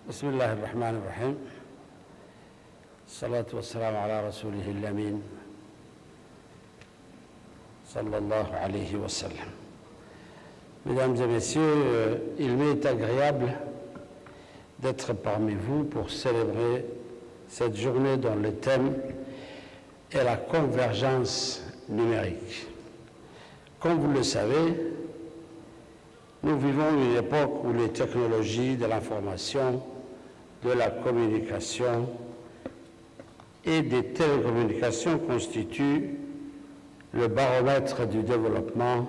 بسم الله الرحمن الرحيم الصلاة والسلام على رسوله الأمين صلى الله عليه وسلم. Mesdames et messieurs, il m'est agréable d'être parmi vous pour célébrer cette journée dont le thème est la convergence numérique. Comme vous le savez, nous vivons une époque où les technologies de l'information, de la communication et des télécommunications constituent le baromètre du développement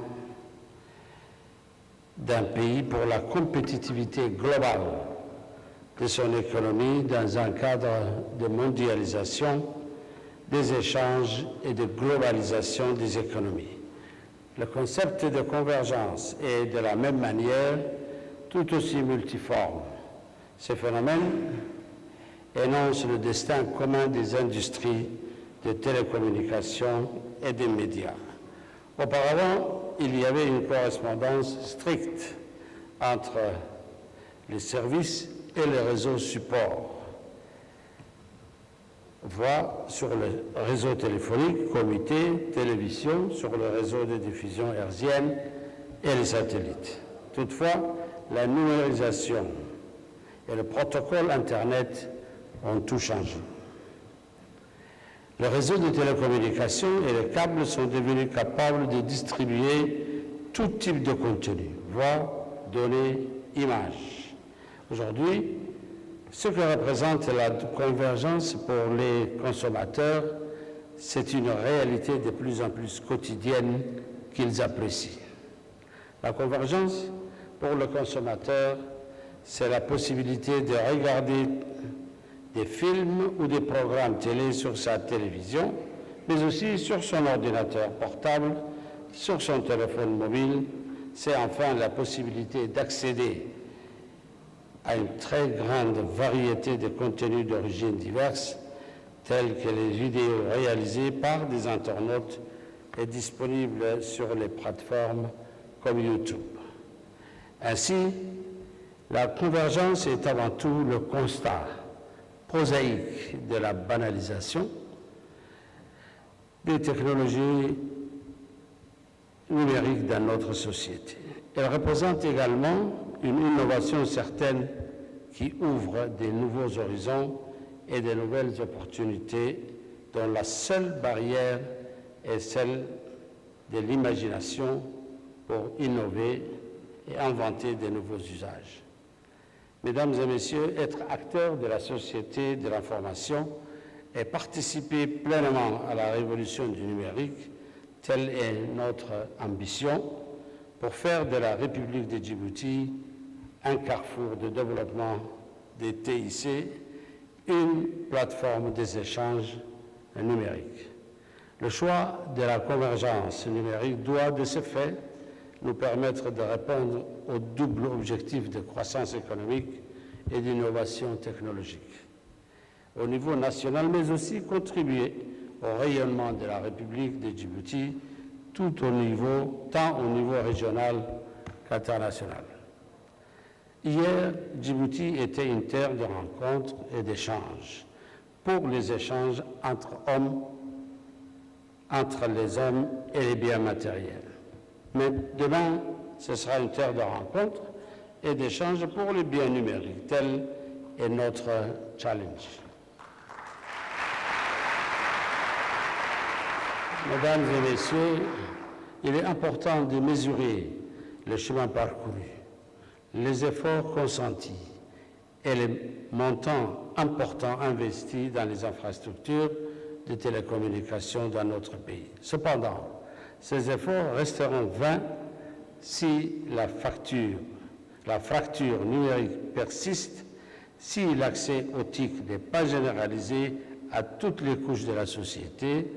d'un pays pour la compétitivité globale de son économie dans un cadre de mondialisation des échanges et de globalisation des économies. Le concept de convergence est de la même manière tout aussi multiforme. Ces phénomènes énoncent le destin commun des industries de télécommunications et des médias. Auparavant, il y avait une correspondance stricte entre les services et les réseaux supports, voire sur le réseau téléphonique, comité, télévision, sur le réseau de diffusion hertzienne et les satellites. Toutefois, la numérisation et le protocole Internet ont tout changé. Le réseau de télécommunications et les câbles sont devenus capables de distribuer tout type de contenu, voix, données, images. Aujourd'hui, ce que représente la convergence pour les consommateurs, c'est une réalité de plus en plus quotidienne qu'ils apprécient. La convergence pour le consommateur, c'est la possibilité de regarder des films ou des programmes télé sur sa télévision, mais aussi sur son ordinateur portable, sur son téléphone mobile. C'est enfin la possibilité d'accéder à une très grande variété de contenus d'origine diverses, tels que les vidéos réalisées par des internautes et disponibles sur les plateformes comme YouTube. Ainsi, la convergence est avant tout le constat prosaïque de la banalisation des technologies numériques dans notre société. Elle représente également une innovation certaine qui ouvre de nouveaux horizons et de nouvelles opportunités dont la seule barrière est celle de l'imagination pour innover et inventer de nouveaux usages. Mesdames et messieurs, être acteur de la société de l'information et participer pleinement à la révolution du numérique, telle est notre ambition pour faire de la République de Djibouti un carrefour de développement des TIC, une plateforme des échanges numériques. Le choix de la convergence numérique doit, de ce fait, nous permettre de répondre au double objectif de croissance économique et d'innovation technologique au niveau national, mais aussi contribuer au rayonnement de la République de Djibouti tant au niveau régional qu'international. Hier, Djibouti était une terre de rencontres et d'échanges pour les échanges entre les hommes et les biens matériels. Mais demain, ce sera une terre de rencontres et d'échanges pour les biens numériques. Tel est notre challenge. Mesdames et messieurs, il est important de mesurer le chemin parcouru, les efforts consentis et les montants importants investis dans les infrastructures de télécommunications dans notre pays. Cependant, ces efforts resteront vains si la fracture numérique persiste, si l'accès au TIC n'est pas généralisé à toutes les couches de la société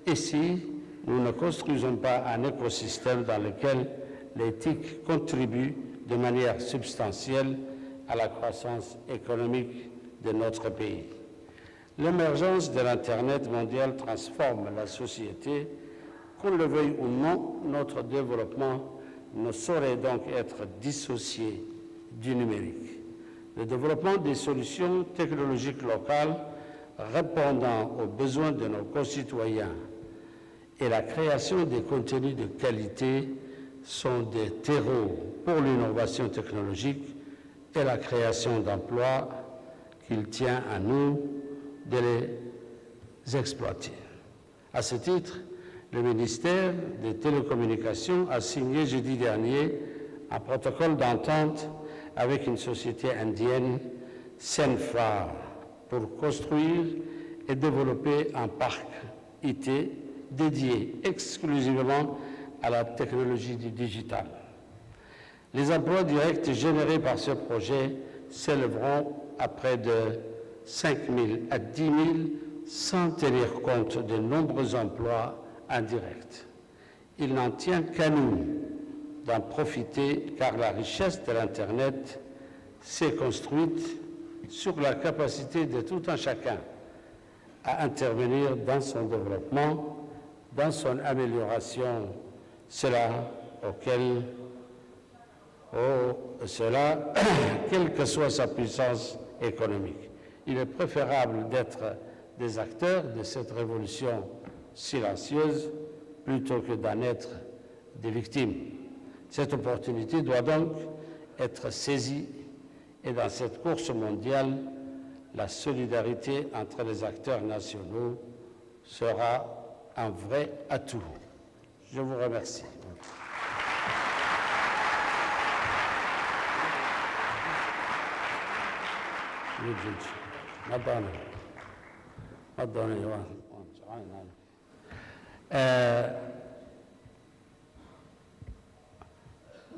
et si nous ne construisons pas un écosystème dans lequel les TIC contribuent de manière substantielle à la croissance économique de notre pays. L'émergence de l'Internet mondial transforme la société. Qu'on le veuille ou non, notre développement ne saurait donc être dissocié du numérique. Le développement des solutions technologiques locales répondant aux besoins de nos concitoyens et la création des contenus de qualité sont des terreaux pour l'innovation technologique et la création d'emplois qu'il tient à nous de les exploiter. À ce titre, le ministère des Télécommunications a signé jeudi dernier un protocole d'entente avec une société indienne, Senfar, pour construire et développer un parc IT dédié exclusivement à la technologie du digital. Les emplois directs générés par ce projet s'élèveront à près de 5 000 à 10 000 sans tenir compte de nombreux emplois indirects. Il n'en tient qu'à nous d'en profiter car la richesse de l'Internet s'est construite sur la capacité de tout un chacun à intervenir dans son développement, dans son amélioration, quelle que soit sa puissance économique. Il est préférable d'être des acteurs de cette révolution silencieuse plutôt que d'en être des victimes. Cette opportunité doit donc être saisie et dans cette course mondiale, la solidarité entre les acteurs nationaux sera un vrai atout. Je vous remercie.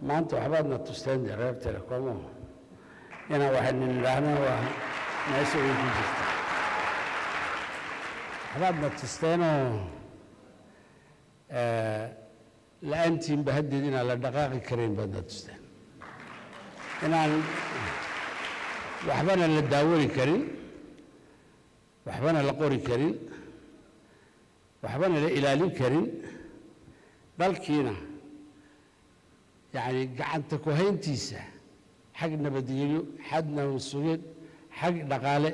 maanta waxbaadna tusteen reer telecomo inaan waxaynu nidhaahno waa meesha way ku jirta waxbaadna tusteenoo la-aantiinba haddeed inaan la dhaqaaqi karayn baadna tusteen inaan waxbana la daawani karin waxbana la qori karin waxbana la ilaalin karin dalkiina يعني قعدت كوهينتيسة حق نبديلو حد نوسويد حق دقالة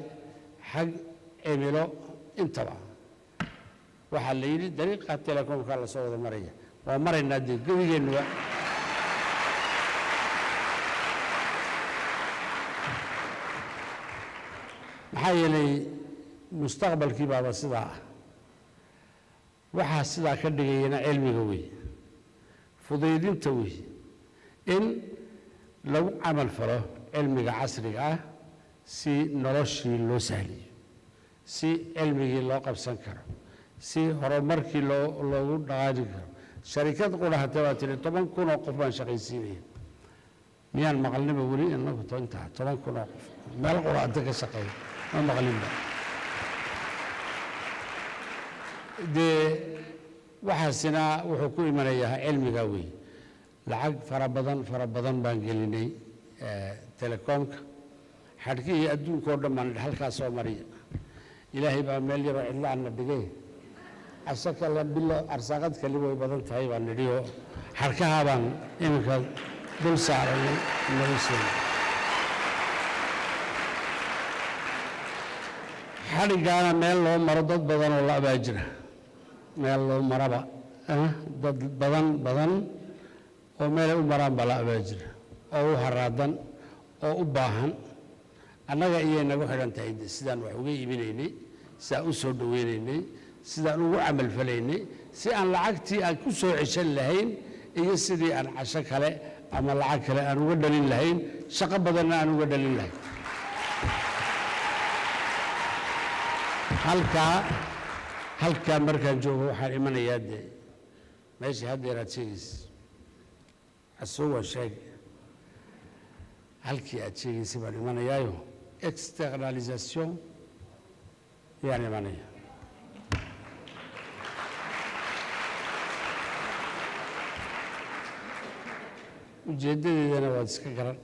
حق إيميلو انتبه وحليلي دريق حتى لكم قال صوت المرية ومر النادي قوي إنه محيلي مستقبل كبار الصداع وحا الصداع كدقينا علمي قوي فضيلين توي إن لو عمل فره علمي عصري سي نرشي لو سهلي سي علمي لو قبسن كرو سي هرمركي لو دغادي كرو شركات قولها تواتري طبعا كونوا قفان شقيسينين ميان مغلب ولي انه انتهى طبعا كونوا قف ما القرى انتك شقي ما مغلب دي وحسنا وحكومي منيها علمي قوي لعق فربضان بانجليني تلكومك حركي أدون كوردم من الحلقة سومرية إلهي بأمل يروح الله عنا دقيه أساك الله بالله أرساقات كلمة بدن تهيب عن الريو حركها بان إنك دول سعرني نرسل حركانا ميل لو مرضات بدن الله باجره meel loo maraba dad badan oo meel u maraan bala abaajir oo u haraadan oo u baahan annaga iyay nagu xidhan tahay sidaan wax uga iibinaynay sidaan u soo dhaweynaynay sidaan ugu camal falaynay si aan lacagtii aan ku soo ceshan lahayn iyo sidii aan casho kale ama lacag kale aan uga dhalin lahayn shaqo badanna aan uga dhalin lahayn halkaa markaan joogo waxaan imanayaa dee meeshii haddeer aad sheegaysa asuwa sheeg halkii aad sheegaysay baan imanayaayo externalisation yaan imanaya ujeeddadeedana waad iska garan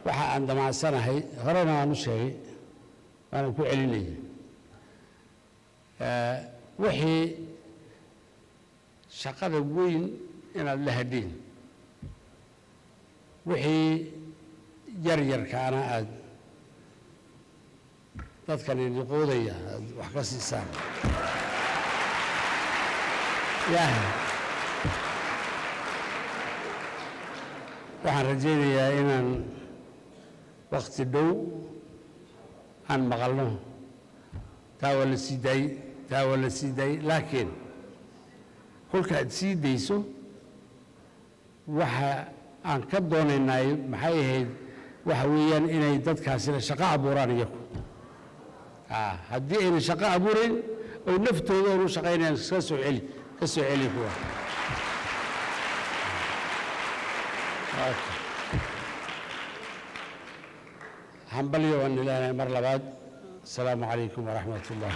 waxa aan damacsanahay horena aan u sheegay waanan ku celinaya wixii shaqada weyn inaad la hadhiin wixii yaryarkaana aad dadkan idinquudaya aad wax ka siisaan waxaan rajaynayaa inaan wakti dhow aan maqalno taa waa la sii daayey laakiin kolka aad sii dayso waxa aan ka doonaynay maxay ahayd waxa weeyaan inay dadkaasina shaqo abuuraan iyagu haddii ayna shaqo abuurayn oy naftooda oonu shaqaynayaan ka soo celi kuwa hambalyo waan ilaahay mar labaad asalaamu calaykum waraxmat ullah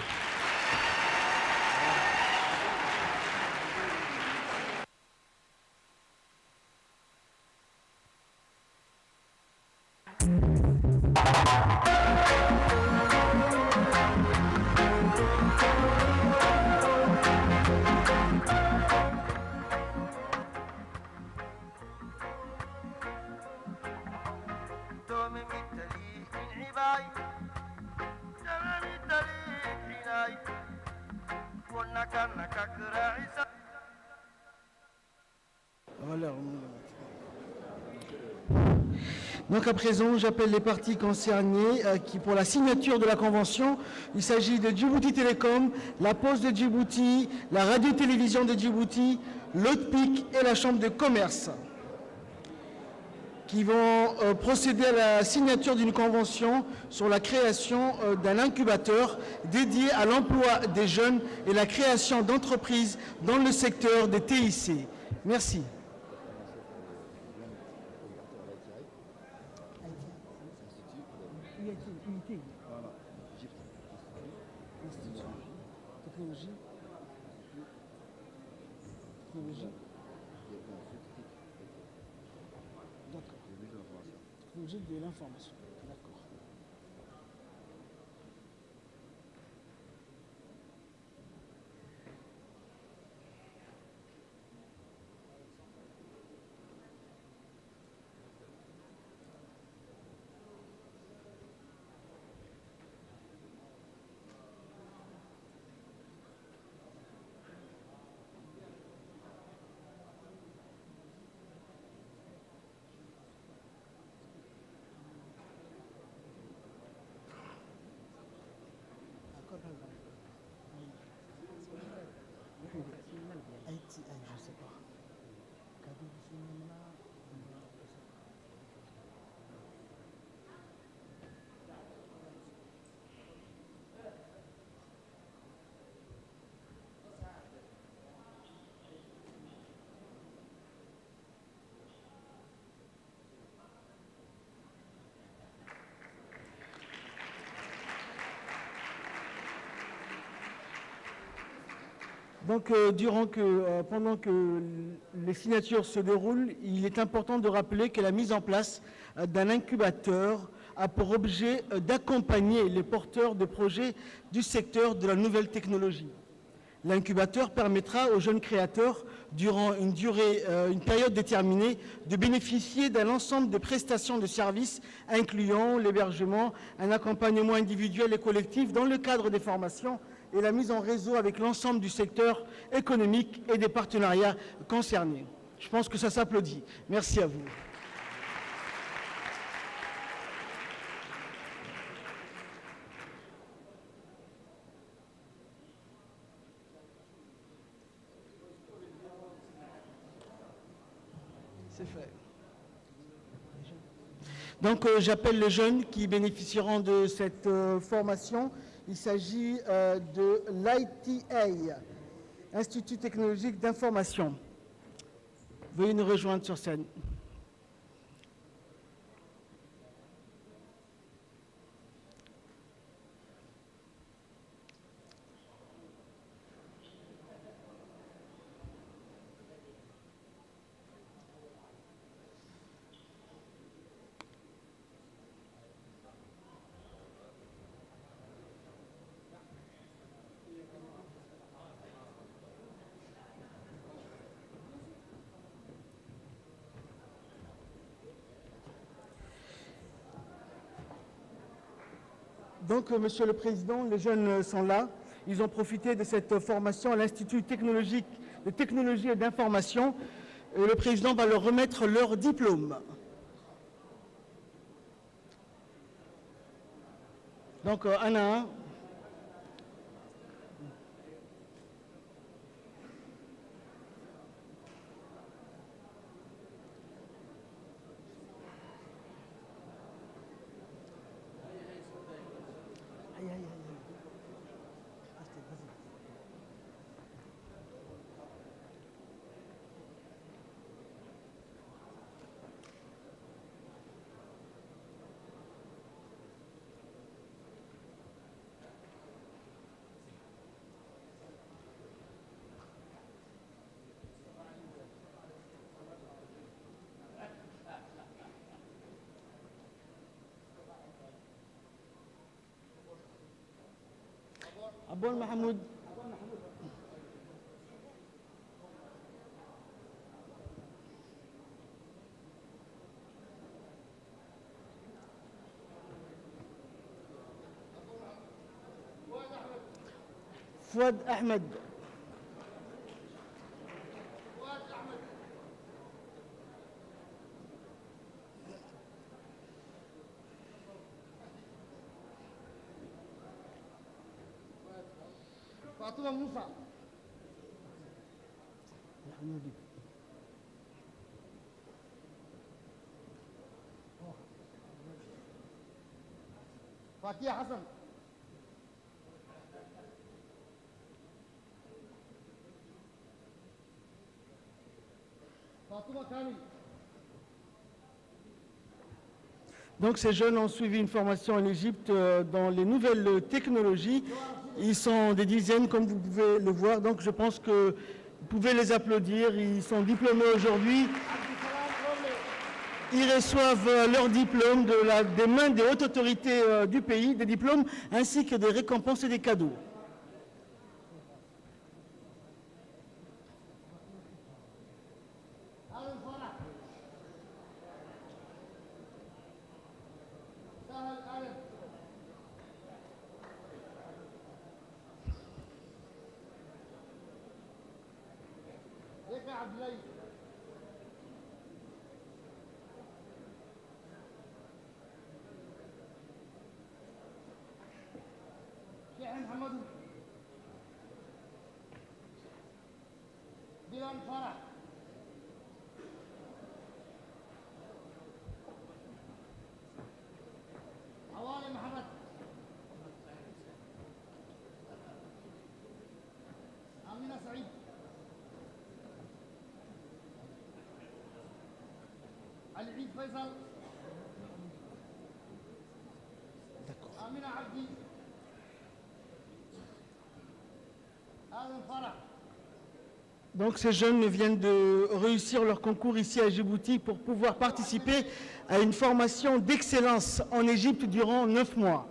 Donc à présent, j'appelle les parties concernées qui, pour la signature de la convention, il s'agit de Djibouti Télécom, la Poste de Djibouti, la Radio-Télévision de Djibouti, l'OTPIC et la Chambre de commerce, qui vont procéder à la signature d'une convention sur la création d'un incubateur dédié à l'emploi des jeunes et la création d'entreprises dans le secteur des TIC. Merci. Technologie de l'information. D'accord. Je sais pas. Donc, pendant que les signatures se déroulent, il est important de rappeler que la mise en place d'un incubateur a pour objet d'accompagner les porteurs de projets du secteur de la nouvelle technologie. L'incubateur permettra aux jeunes créateurs, durant une période déterminée, de bénéficier d'un ensemble de prestations de services incluant l'hébergement, un accompagnement individuel et collectif dans le cadre des formations et la mise en réseau avec l'ensemble du secteur économique et des partenariats concernés. Je pense que ça s'applaudit. Merci à vous. C'est fait. Donc j'appelle les jeunes qui bénéficieront de cette formation. Il s'agit de l'ITA, Institut technologique d'information. Veuillez nous rejoindre sur scène. Donc, Monsieur le Président, les jeunes sont là. Ils ont profité de cette formation à l'Institut technologique de technologie et d'information. Et le Président va leur remettre leur diplôme. Donc, un à un. Abol Mahmoud. Fouad Ahmed. فاطمة موسى فاكية حسن فاطمة كامل. Donc ces jeunes ont suivi une formation en Égypte dans les nouvelles technologies. Ils sont des dizaines, comme vous pouvez le voir. Donc je pense que vous pouvez les applaudir. Ils sont diplômés aujourd'hui. Ils reçoivent leur diplôme des mains des hautes autorités du pays, des diplômes ainsi que des récompenses et des cadeaux. محمد ديوان فرح عوالي محمد أمينة سعيد علي عيد فيصل أمينة عبدي Donc ces jeunes viennent de réussir leur concours ici à Djibouti pour pouvoir participer à une formation d'excellence en Égypte durant 9 mois.